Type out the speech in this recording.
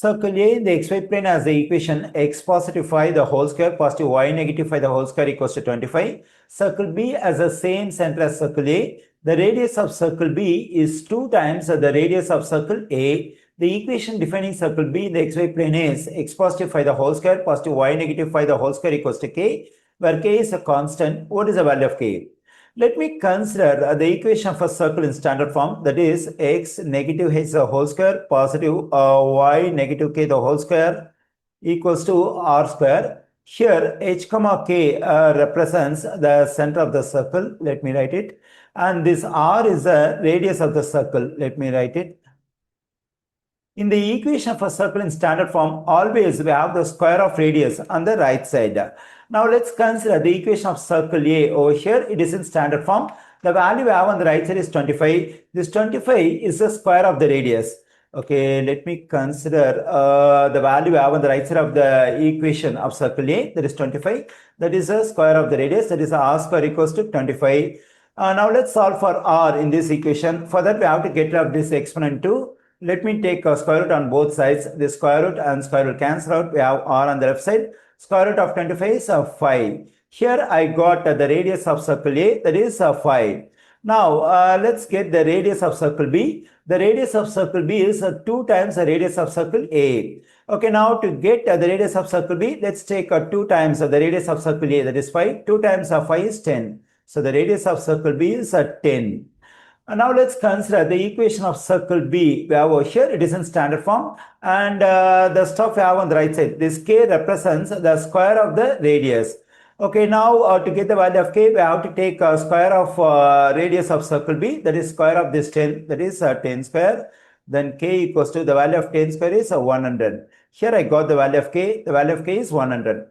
Circle A in the xy plane has the equation x positive 5 the whole square positive y negative 5 the whole square equals to 25. Circle B has the same center as circle A. The radius of circle B is 2 times the radius of circle A. The equation defining circle B in the xy plane is x positive 5 the whole square positive y negative 5 the whole square equals to k, where k is a constant. What is the value of k? Let me consider the equation for circle in standard form, that is x negative h the whole square positive y negative k the whole square equals to r square. Here h comma k represents the center of the circle. Let me write it. And this r is the radius of the circle. Let me write it. In the equation for circle in standard form, always we have the square of radius on the right side. Now let's consider the equation of circle A. Over here it is in standard form. The value we have on the right side is 25. This 25 is the square of the radius. Okay, let me consider the value we have on the right side of the equation of circle A, that is 25. That is the square of the radius, that is r square equals to 25. Now let's solve for r in this equation. For that we have to get rid of this exponent 2. Let me take a square root on both sides. The square root and square root cancel out. We have r on the left side. Square root of 25 is 5. Here I got the radius of circle A, that is 5. Now let's get the radius of circle B. The radius of circle B is 2 times the radius of circle A. Okay, now to get the radius of circle B, let's take 2 times the radius of circle A, that is 5. 2 times 5 is 10. So the radius of circle B is 10. And now let's consider the equation of circle B. We have over here, it is in standard form, and the stuff we have on the right side. This k represents the square of the radius. Okay, now to get the value of k, we have to take square of radius of circle B, that is square of this 10, that is 10 square. Then k equals to the value of 10 square is 100. Here I got the value of k. The value of k is 100.